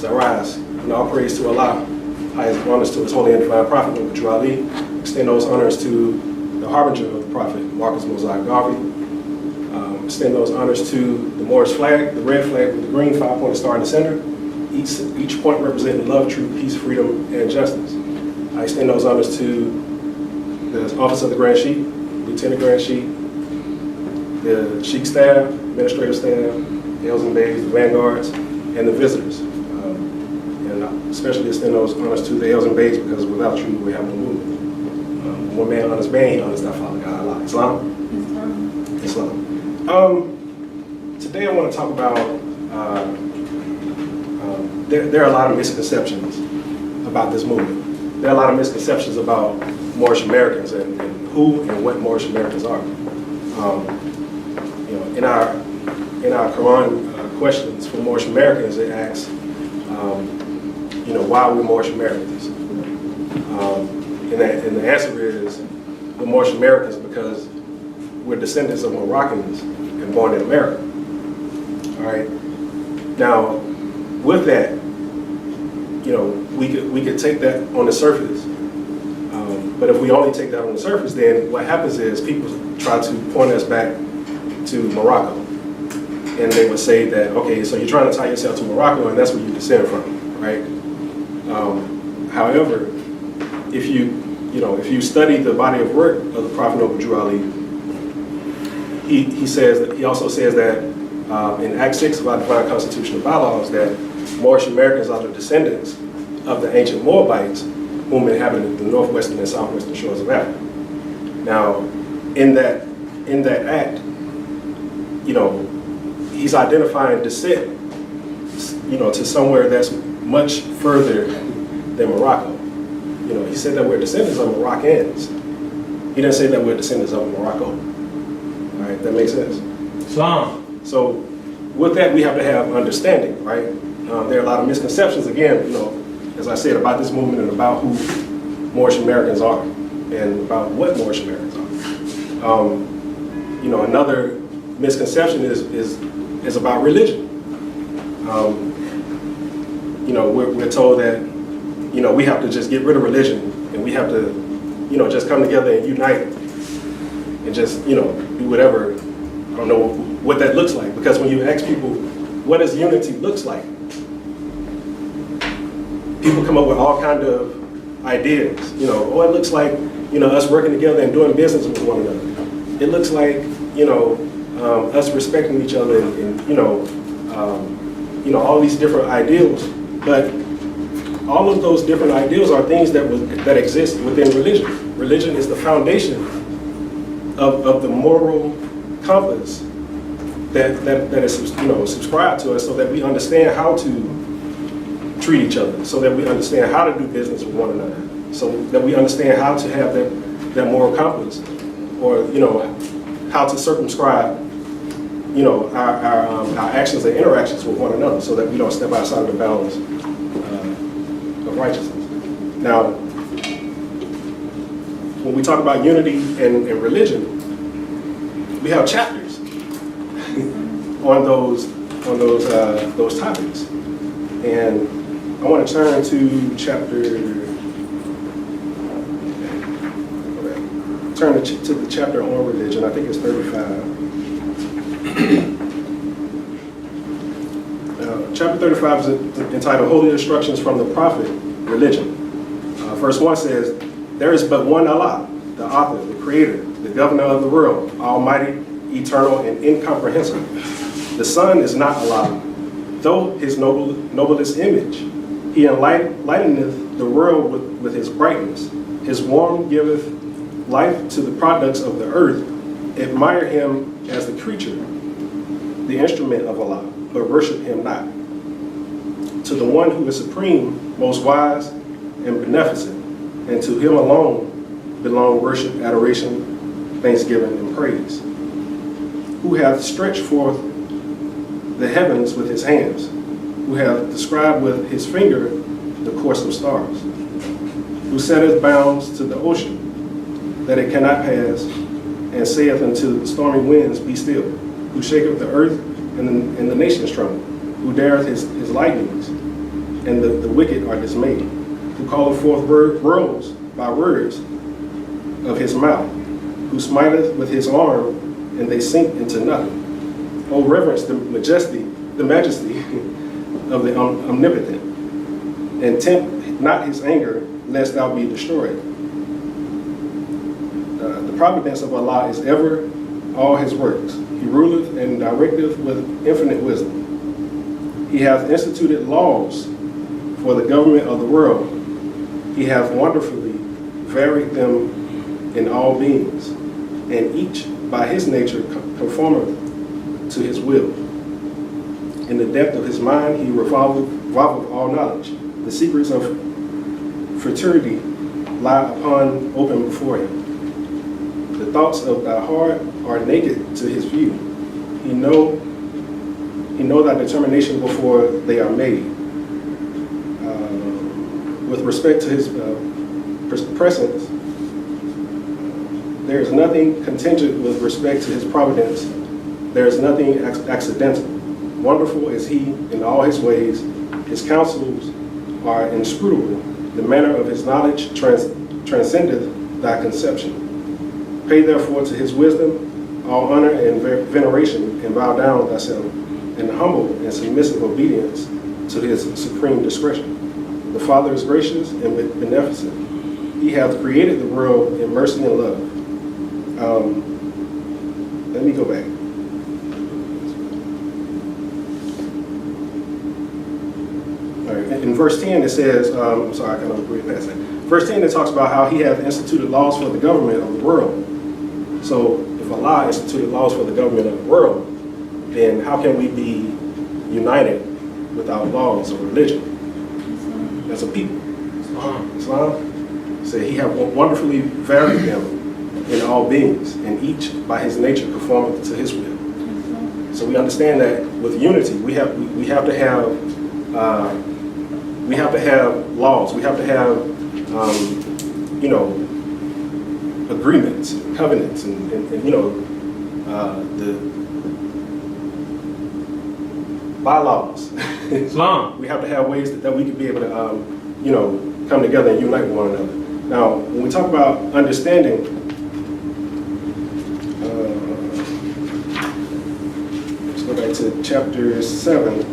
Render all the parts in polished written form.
I rise, and all praise to Allah, highest honors to His holy and divine Prophet, Muhammad Ali. Extend those honors to the harbinger of the Prophet, Marcus Mosiah Garvey. Extend those honors to the Moorish flag, the red flag with the green 5-pointed star in the center, each point representing love, truth, peace, freedom, and justice. I extend those honors to the Office of the Grand Sheikh, Lieutenant Grand Sheikh, the Sheikh staff, administrative staff, the Elders and Bays, the vanguards, and the visitors. And I especially extend those honors to the Elders and Bays because without you, we have no movement. One man honors man, he honors that Father God Allah. Islam? Islam. Today I want to talk about, there are a lot of misconceptions about this movement. There are a lot of misconceptions about Moorish Americans and who and what Moorish Americans are. In our Quran questions for Moorish Americans, it asks, why are we Moorish Americans? And the answer is, we're Moorish Americans because we're descendants of Moroccans and born in America. All right. Now, with that, we could take that on the surface. But if we only take that on the surface, then what happens is people try to point us back to Morocco. And they would say that, okay, so you're trying to tie yourself to Morocco and that's where you descend from, right? However, if you study the body of work of the Prophet Noble Ali, he also says that in Act 6 of our Divine Constitutional Bylaws that Moorish Americans are the descendants of the ancient Moabites whom inhabited the northwestern and southwestern shores of Africa. Now, in that act, he's identifying descent, to somewhere that's much further than Morocco. He said that we're descendants of Moroccans. He didn't say that we're descendants of Morocco. All right, that makes sense? Islam. So with that, we have to have understanding, right? There are a lot of misconceptions, again, as I said, about this movement and about who Moorish Americans are and about what Moorish Americans are. Another misconception is about religion. We're told that, we have to just get rid of religion and we have to, just come together and unite and just, do whatever. I don't know what that looks like, because when you ask people, what does unity looks like? People come up with all kinds of ideas. It looks like, us working together and doing business with one another. It looks like, us respecting each other and all these different ideals. But all of those different ideals are things that exist within religion. Religion is the foundation of the moral compass that is subscribed to us, so that we understand how to treat each other, so that we understand how to do business with one another, so that we understand how to have that moral compass, or how to circumscribe our actions and interactions with one another, so that we don't step outside of the bounds of righteousness. Now, when we talk about unity and religion, we have chapters on those topics, and I want to turn to to the chapter on religion. I think it's 35. Chapter 35 is entitled Holy Instructions from the Prophet, Religion. Verse 1 says, "There is but one Allah, the author, the creator, the governor of the world, almighty, eternal, and incomprehensible. The Son is not Allah, though his noblest image. He enlighteneth the world with his brightness. His warmth giveth life to the products of the earth. Admire him as the creature, the instrument of Allah, but worship him not. To the one who is supreme, most wise, and beneficent, and to him alone belong worship, adoration, thanksgiving, and praise. Who hath stretched forth the heavens with his hands, who hath described with his finger the course of stars, who setteth bounds to the ocean, that it cannot pass, and saith unto the stormy winds, be still, who shaketh the earth and the nations tremble, who dareth his lightnings, and the wicked are dismayed, who calleth forth worlds by words of his mouth, who smiteth with his arm, and they sink into nothing. O reverence the majesty of the omnipotent, and tempt not his anger, lest thou be destroyed. The providence of Allah is ever all his works. He ruleth and directeth with infinite wisdom. He hath instituted laws for the government of the world. He hath wonderfully varied them in all beings, and each by his nature conformeth to his will. In the depth of his mind he revolveth all knowledge. The secrets of futurity lie upon open before him. The thoughts of thy heart are naked to his view. He know thy determination before they are made. With respect to his presence, there is nothing contingent with respect to his providence. There is nothing accidental. Wonderful is he in all his ways. His counsels are inscrutable. The manner of his knowledge transcendeth thy conception. Pay therefore to his wisdom all honor and veneration, and bow down thyself in humble and submissive obedience to his supreme discretion. The Father is gracious and beneficent. He hath created the world in mercy and love. Let me go back. All right, in verse 10 it says, I'm sorry, I kind of read past that. Verse 10 it talks about how he hath instituted laws for the government of the world. So if Allah instituted laws for the government of the world, then how can we be united without laws or religion as a people? Islam said he hath wonderfully varied them in all beings, and each by his nature conformeth to his will. So we understand that with unity, we have to have laws. We have to have agreements, covenants, and the bylaws. Islam. We have to have ways that we can be able to come together and unite with one another. Now, when we talk about understanding, let's go back to chapter 7.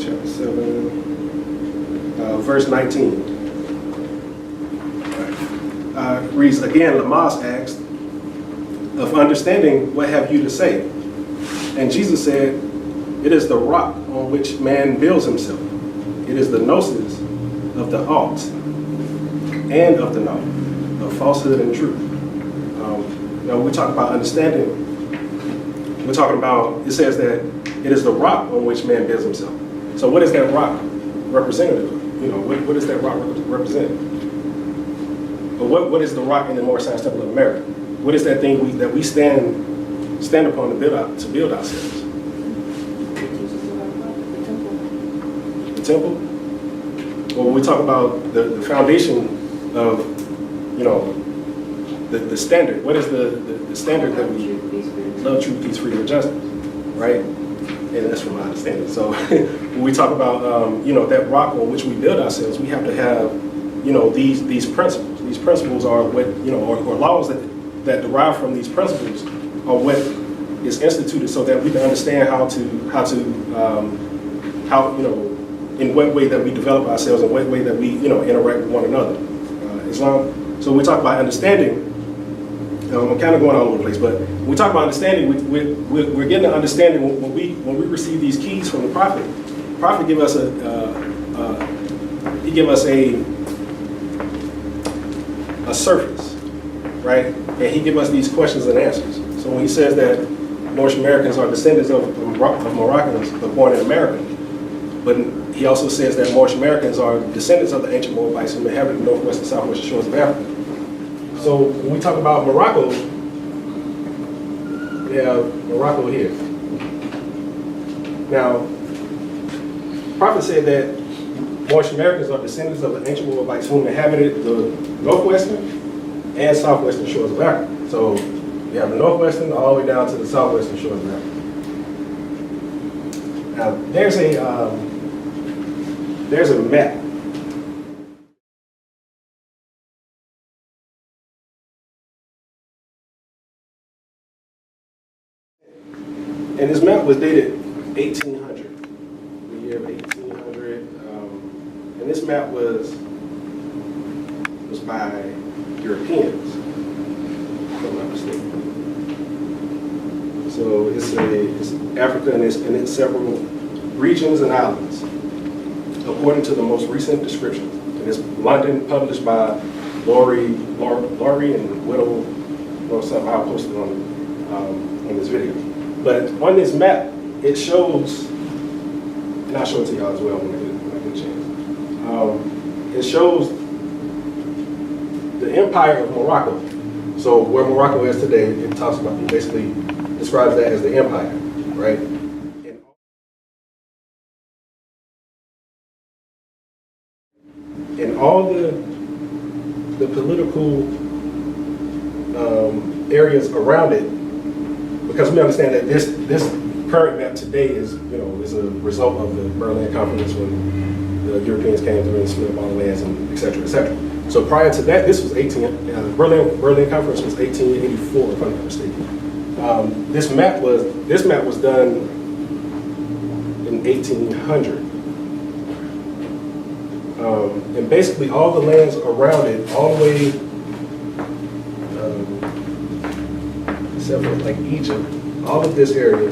Chapter 7, verse 19. Reads again, Lamas asked, of understanding, what have you to say? And Jesus said, it is the rock on which man builds himself. It is the gnosis of the alt and of the knowledge of falsehood and truth. Now, when we talk about understanding, we're talking about, it says that it is the rock on which man builds himself. So what is that rock representative of? What does that rock represent? But what is the rock in the Moorish Science Temple of America? What is that thing that we stand upon to build ourselves? The temple? Well, when we talk about the foundation of, the standard, what is the standard that we love, truth, peace, freedom, and justice, right? And that's from my understanding. So when we talk about, that rock on which we build ourselves, we have to have, these principles. These principles are what, or laws that derive from these principles are what is instituted so that we can understand how in what way that we develop ourselves and what way that we, interact with one another. Islam. So when we talk about understanding, I'm kind of going all over the place, but when we talk about understanding, we're getting an understanding when we receive these keys from the prophet. The prophet give us a surface, right? And he give us these questions and answers. So when he says that Moorish Americans are descendants of Moroccans, but born in America, but he also says that Moorish Americans are descendants of the ancient Moabites who inhabited the northwest and southwest shores of Africa. So when we talk about Morocco, we have Morocco here. Now, the prophet said that Moorish Americans are descendants of the ancient Moabites who inhabited the northwestern and southwestern shores of Africa. So You have the northwestern all the way down to the southwestern shores of Africa. Now, there's a map. And this map was dated 1800, the year of 1800. And this map was by Europeans, if I'm not mistaken. So it's Africa and it's several regions and islands, according to the most recent description. And it's London, published by Laurie and Whittle, or something. I'll post it on this video. But on this map, it shows, and I'll show it to y'all as well when I get a chance. It shows the Empire of Morocco. So where Morocco is today, it talks about, it basically describes that as the empire, right? And all the political areas around it, because we understand that this current map today is, is a result of the Berlin Conference when the Europeans came through and split up all the lands and et cetera, et cetera. So prior to that, this was Berlin Conference was 1884, if I'm not mistaken. This map was done in 1800. And basically all the lands around it, all the way, except for like Egypt, all of this area,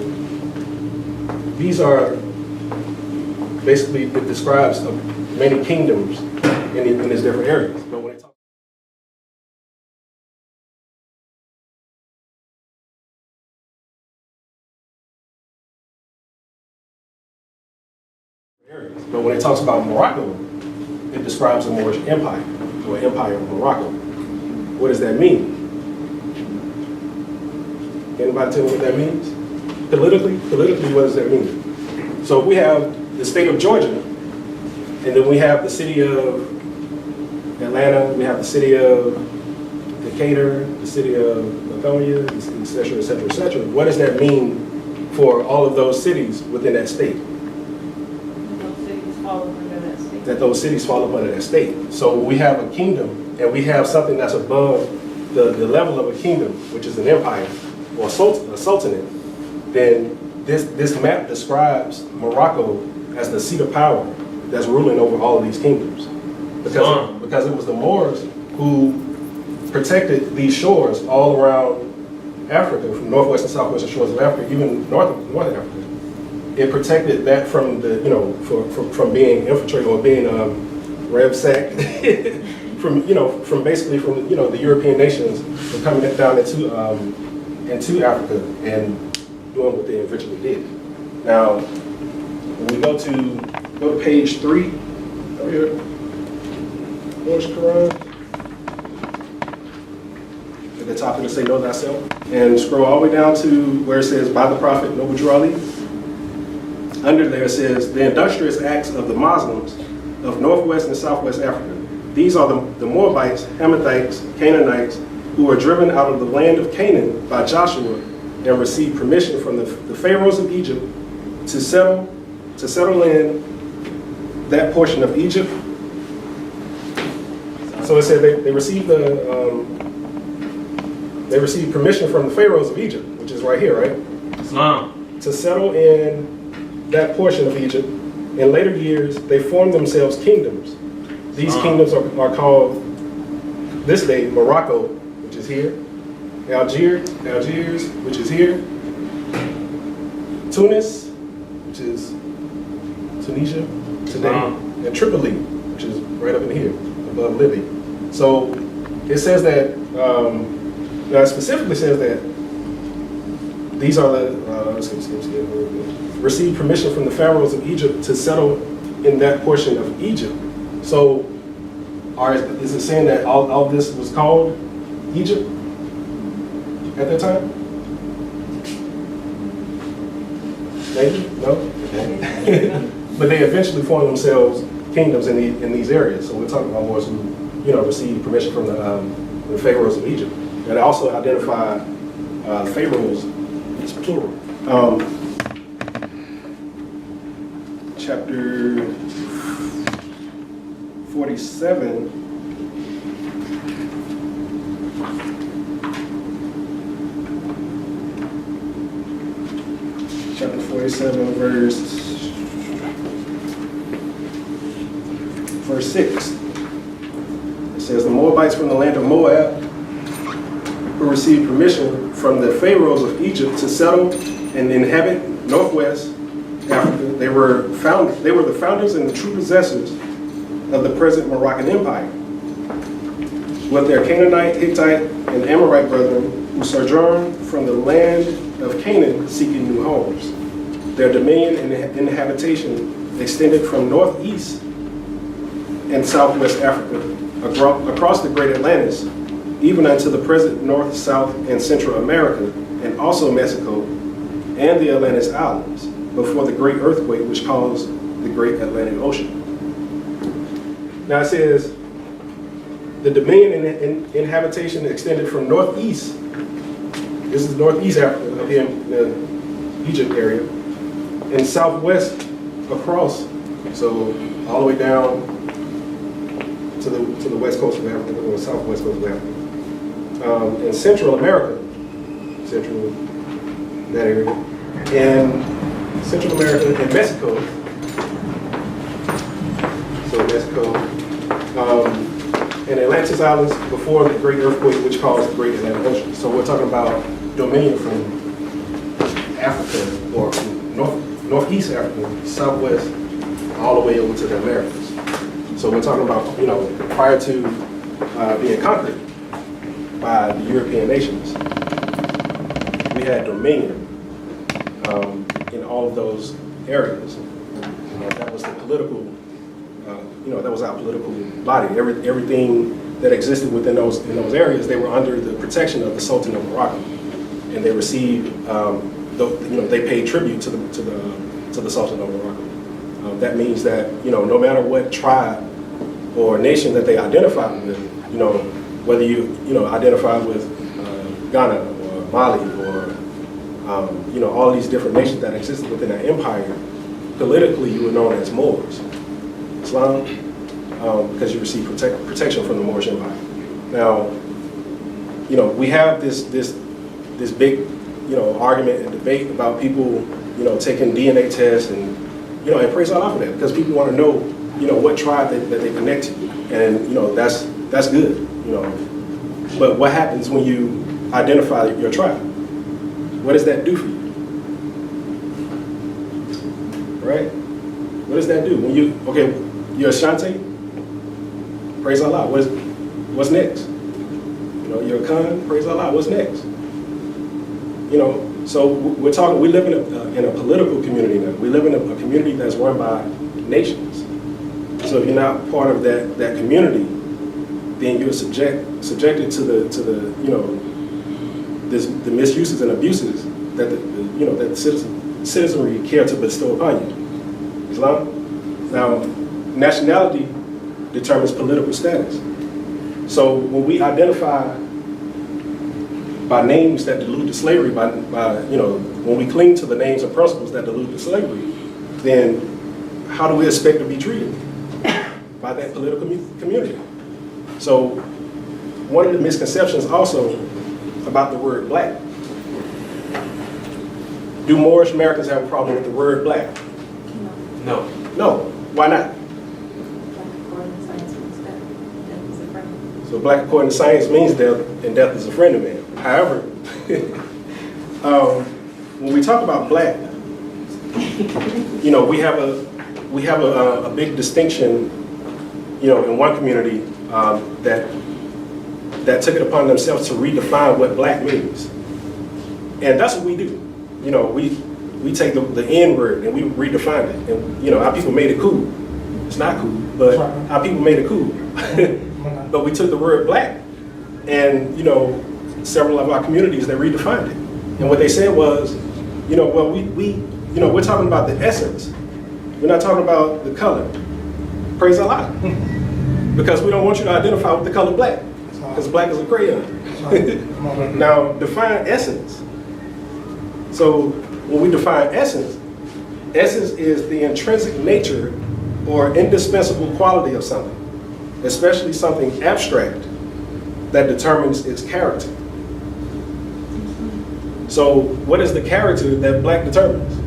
these are basically, it describes many kingdoms in these different areas. But when it talks But when it talks about Morocco, it describes the Moorish Empire, or Empire of Morocco. What does that mean? Anybody tell me what that means? Politically, what does that mean? So we have the state of Georgia, and then we have the city of Atlanta, we have the city of Decatur, the city of Lithonia, et cetera, et cetera, et cetera. What does that mean for all of those cities within that state? That those cities fall up under that state. So we have a kingdom, and we have something that's above the level of a kingdom, which is an empire or a sultanate. Then this map describes Morocco as the seat of power that's ruling over all of these kingdoms, because it was the Moors who protected these shores all around Africa, from northwest and southwestern shores of Africa, even north Africa. It protected that from the, from being infiltrated or being ransacked from the European nations from coming down into Africa and doing what they eventually did. Now, when we go to page 3 over here, Moorish Quran, at the top it'll say "Know thyself," and scroll all the way down to where it says "By the Prophet Noble Drew Ali." Under there it says, "The industrious acts of the Muslims of northwest and southwest Africa. These are the Moabites, Hamathites, Canaanites, who were driven out of the land of Canaan by Joshua and received permission from the pharaohs of Egypt to settle in that portion of Egypt." So it said they received permission from the pharaohs of Egypt, which is right here, right? Islam. To settle in that portion of Egypt. In later years, they formed themselves kingdoms. These kingdoms are called, this day, Morocco, which is here, Algiers, which is here, Tunis, which is Tunisia today, and Tripoli, which is right up in here, above Libya. So it says that, it specifically says that these are the, received permission from the pharaohs of Egypt to settle in that portion of Egypt. So is it saying that all this was called Egypt at that time? Maybe? No? Okay. But they eventually formed themselves kingdoms in these areas. So we're talking about Moors who, received permission from the pharaohs of Egypt. And also identify Pharaohs. It's plural. Chapter 47. Chapter 47, verse 6. It says, the Moabites from the land of Moab, who received permission from the pharaohs of Egypt to settle and inhabit northwest Africa, they were the founders and the true possessors of the present Moroccan Empire, with their Canaanite, Hittite, and Amorite brethren who sojourned from the land of Canaan seeking new homes. Their dominion and habitation extended from northeast and southwest Africa, across the great Atlantis, even unto the present North, South, and Central America, and also Mexico and the Atlantis Islands, before the great earthquake which caused the great Atlantic Ocean. Now it says, the dominion and habitation extended from northeast, this is northeast Africa, up here in the Egypt area, and southwest across, so all the way down to the west coast of Africa, or southwest coast of Africa. In Central America, that area, and Central America and Mexico, so Mexico, and Atlantis Islands before the great earthquake which caused the great Atlantic Ocean. So we're talking about dominion from Africa, or northeast Africa, southwest, all the way over to the Americas. So we're talking about, prior to being conquered by the European nations, we had dominion in all of those areas. That was the political, that was our political body. Everything that existed within those areas, they were under the protection of the Sultan of Morocco, and they received, they paid tribute to the Sultan of Morocco. That means that no matter what tribe or nation that they identify with, whether you identify with Ghana or Mali or all these different nations that existed within that empire, politically you were known as Moors, Islam, because you received protection from the Moorish Empire. Now, we have this big argument and debate about people taking DNA tests and and praise Allah for that, because people want to know what tribe that they connect to, and that's good, But what happens when you identify your tribe? What does that do for you? Right? What does that do? When you're Ashanti, praise Allah, what's next? You're a Khan, praise Allah, what's next? So we live in a political community now. We live in a community that's run by nations. So if you're not part of that community, then you're subjected to the the misuses and abuses that the citizenry care to bestow upon you. Islam. Now, nationality determines political status. So when we identify by names that delude to slavery, when we cling to the names and principles that delude to slavery, then how do we expect to be treated by that political community? So one of the misconceptions also about the word black. Do Moorish Americans have a problem with the word black? No. No. Why not? So black according to science means death, and death is a friend of man. However, when we talk about black, we have a big distinction, in one community that took it upon themselves to redefine what black means, and that's what we do. We take the N word and we redefine it, and our people made it cool. It's not cool, but our people made it cool. But we took the word black, and several of our communities, they redefined it. And what they said was, we're talking about the essence. We're not talking about the color. Praise Allah. Because we don't want you to identify with the color black, because black is a crayon. Now, define essence. So when we define essence, essence is the intrinsic nature or indispensable quality of something, especially something abstract that determines its character. So what is the character that black determines?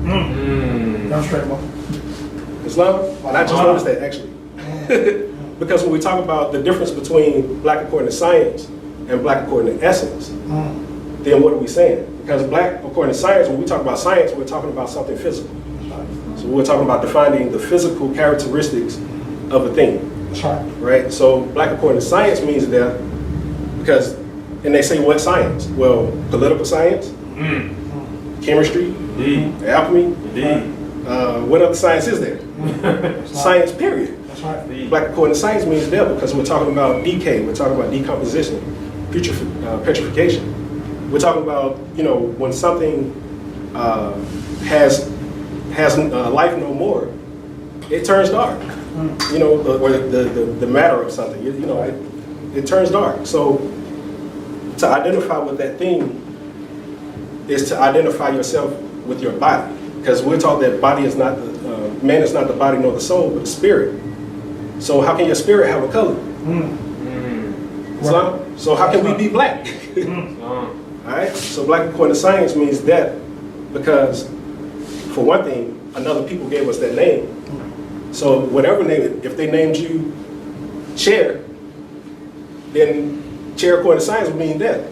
Islam? And I just noticed that actually. Because when we talk about the difference between black according to science and black according to essence, then what are we saying? Because black according to science, when we talk about science, we're talking about something physical. So we're talking about defining the physical characteristics of a thing. That's right. Right? So black according to science means that, because, and they say what science? Well, political science, chemistry, alchemy. What other science is there? Science, period. That's right. Black according to science means that because we're talking about decay, we're talking about decomposition, petrification. We're talking about, you know, when something has life no more, it turns dark. You know, or the matter of something, you know, it turns dark. So to identify with that thing is to identify yourself with your body. Because we're taught that body is not man is not the body nor the soul, but the spirit. So how can your spirit have a color? Islam? So how can we be black? All right. So black according to science means that because, for one thing, another people gave us that name. So whatever name, if they named you Chair, then Chair according to science would mean that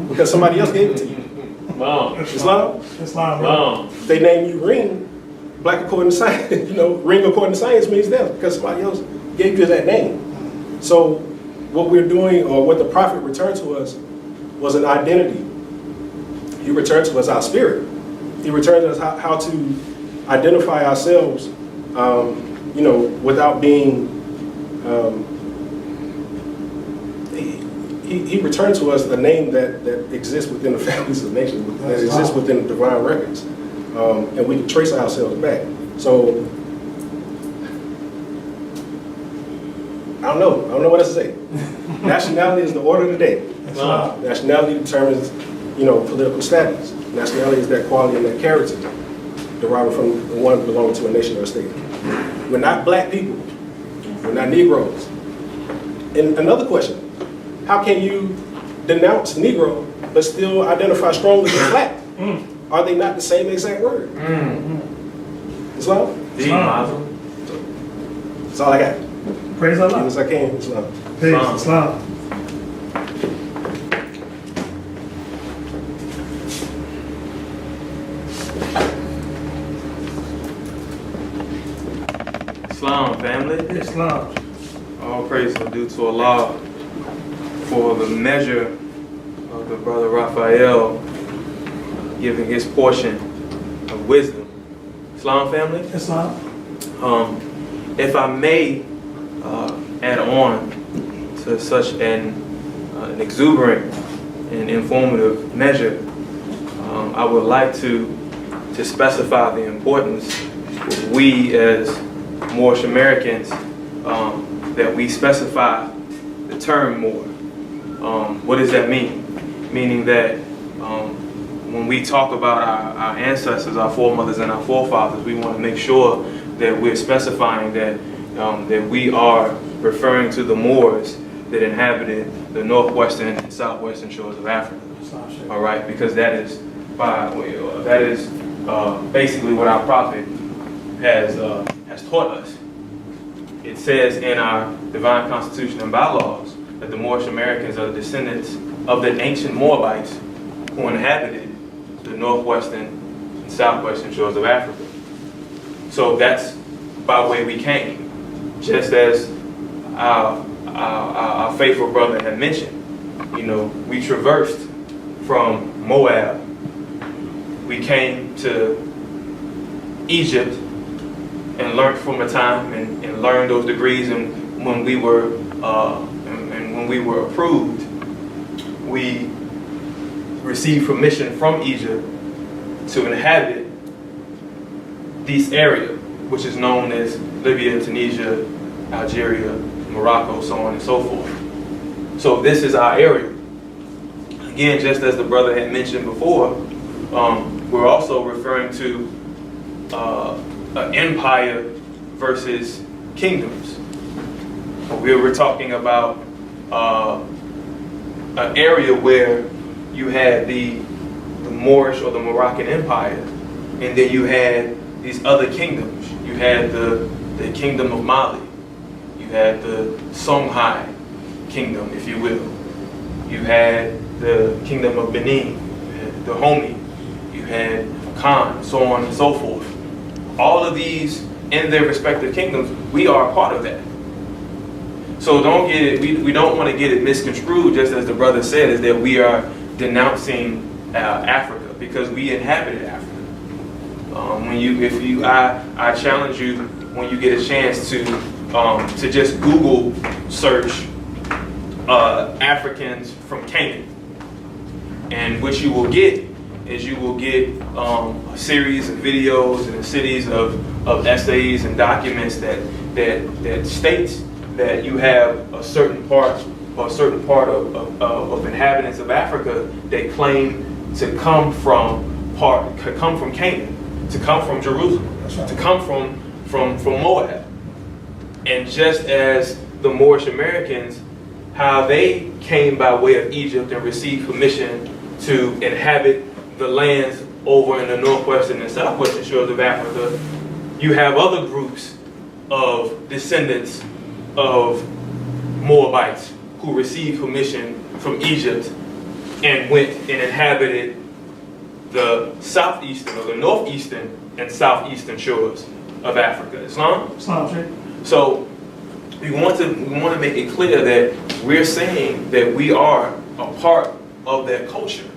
because somebody else gave it to you. Islam? Islam. If they name you Ring, black according to science, you know, Ring according to science means that because somebody else gave you that name. So what we're doing, or what the prophet returned to us, was an identity. He returned to us our spirit. He returned to us how to identify ourselves, you know, without being. He returned to us a name that exists within the families of nations, that exists within the divine records, and we can trace ourselves back. So I don't know what else to say. Nationality is the order of the day. Nationality determines, you know, political status. Nationality is that quality and that character deriving from the one belonging to a nation or a state. We're not black people. We're not Negroes. And another question. How can you denounce Negro but still identify strongly as black? Are they not the same exact word? Islam? That's all I got. Praise Allah. As I can, Islam. Peace, Islam. Islam, family. Islam. All praise are due to Allah for the measure of the brother Rafa'el giving his portion of wisdom. Islam, family. Islam. If I may add on to such an exuberant and informative measure, I would like to specify the importance we as Moorish Americans that we specify the term Moor. What does that mean? Meaning that when we talk about our ancestors, our foremothers, and our forefathers, we want to make sure that we're specifying that that we are referring to the Moors that inhabited the northwestern and southwestern shores of Africa. All right, because that is basically what our prophet has taught us. It says in our divine constitution and bylaws that the Moorish Americans are descendants of the ancient Moabites who inhabited the northwestern and southwestern shores of Africa. So that's by way we came. Just as our faithful brother had mentioned, you know, we traversed from Moab. We came to Egypt and learned from a time and learned those degrees, and when we were approved, we received permission from Egypt to inhabit this area, which is known as Libya, Tunisia, Algeria, Morocco, so on and so forth. So this is our area. Again, just as the brother had mentioned before, we're also referring to an empire versus kingdoms. We were talking about an area where you had the Moorish or the Moroccan Empire, and then you had these other kingdoms. You had the Kingdom of Mali. You had the Songhai Kingdom, if you will. You had the Kingdom of Benin. You had the Dahomey. You had Khan, so on and so forth. All of these in their respective kingdoms, we are a part of that. So don't get it, we don't want to get it misconstrued, just as the brother said, is that we are denouncing Africa, because we inhabited Africa. I challenge you, when you get a chance, to just Google search Africans from Canaan, and what you will get is you will get a series of videos and a series of essays and documents that states that you have a certain part of inhabitants of Africa that claim to come from Canaan, to come from Jerusalem, to come from Moab. And just as the Moorish Americans, how they came by way of Egypt and received permission to inhabit the lands over in the northwestern and southwestern shores of Africa, you have other groups of descendants of Moabites who received permission from Egypt and went and inhabited the southeastern or the northeastern and southeastern shores of Africa. Islam? So we want to make it clear that we're saying that we are a part of that culture.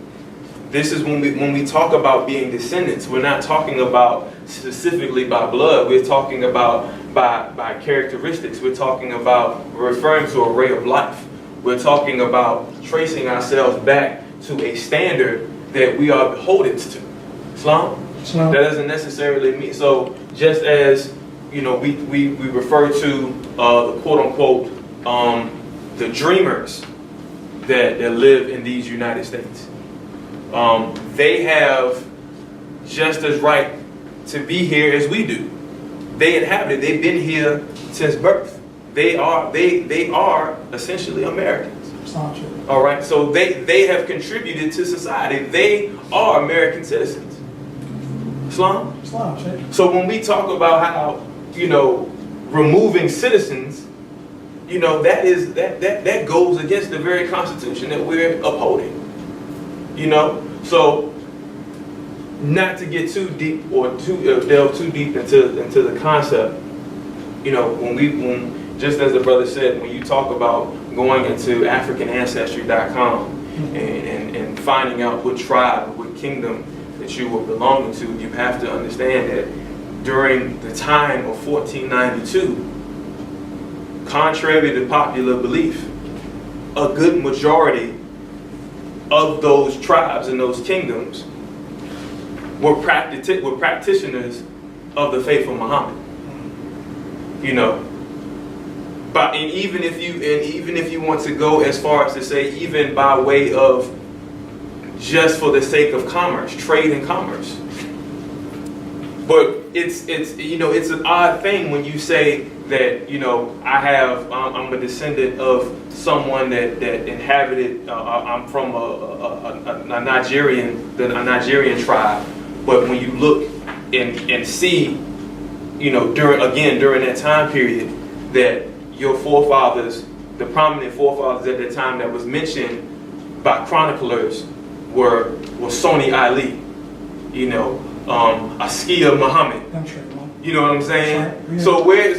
This is when we talk about being descendants, we're not talking about specifically by blood, we're talking about by characteristics, we're talking about referring to a ray of life. We're talking about tracing ourselves back to a standard that we are beholden to. Islam? That doesn't necessarily mean, so just as we refer to the quote unquote the dreamers that live in these United States. They have just as right to be here as we do. They inhabited, they've been here since birth. They are essentially Americans. All right, so they have contributed to society. They are American citizens. Islam? So when we talk about how, removing citizens, that goes against the very Constitution that we're upholding. So not to get too deep or delve too deep into the concept, when just as the brother said, when you talk about going into AfricanAncestry.com and finding out what tribe, what kingdom that you were belonging to, you have to understand that during the time of 1492, contrary to popular belief, a good majority of those tribes and those kingdoms were practitioners of the faith of Muhammad. But even if you want to go as far as to say, even by way of just for the sake of commerce, trade and commerce. But it's an odd thing when you say that I'm a descendant of someone that inhabited. I'm from a Nigerian tribe. But when you look and see, during that time period, that your forefathers, the prominent forefathers at that time that was mentioned by chroniclers were Soni Ali, Askia Muhammad. You know what I'm saying? So if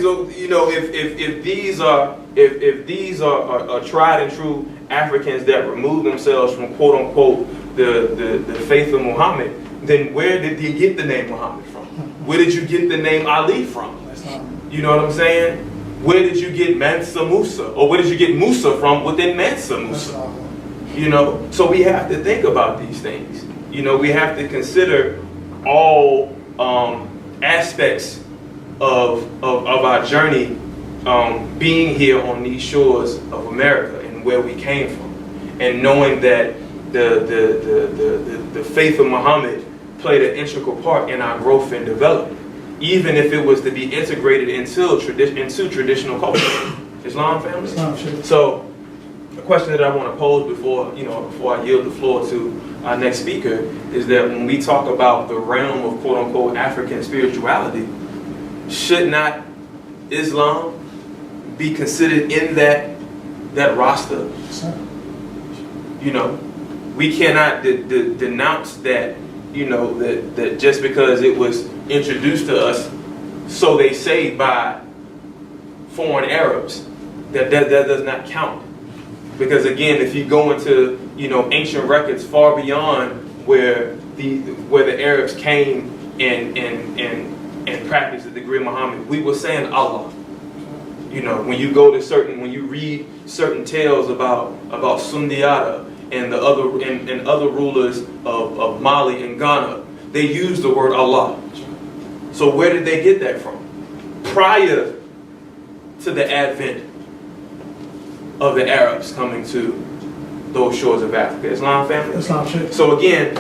these are tried and true Africans that remove themselves from quote unquote the faith of Muhammad, then where did you get the name Muhammad from? Where did you get the name Ali from? You know what I'm saying? Where did you get Mansa Musa? Or where did you get Musa from within Mansa Musa? So we have to think about these things. We have to consider all aspects of our journey being here on these shores of America and where we came from. And knowing that the faith of Muhammad played an integral part in our growth and development, even if it was to be integrated into traditional culture. Islam, family? Islam, sure. So, the question that I want to pose before I yield the floor to our next speaker is that when we talk about the realm of quote-unquote African spirituality, should not Islam be considered in that roster? Sir. You know, we cannot denounce that, that just because it was introduced to us, so they say, by foreign Arabs, that does not count. Because again, if you go into ancient records far beyond where the Arabs came and practiced the degree of Muhammad, we were saying Allah. When you read certain tales about Sundiata and the other rulers of Mali and Ghana, they use the word Allah. So where did they get that from? Prior to the advent of the Arabs coming to those shores of Africa. Islam, family? Islam, sure. So again,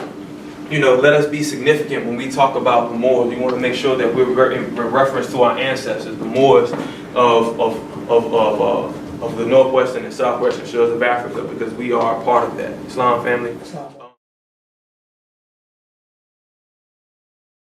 let us be significant when we talk about the Moors. We want to make sure that we're in reference to our ancestors, the Moors of the northwestern and southwestern shores of Africa, because we are a part of that. Islam, family? Islam.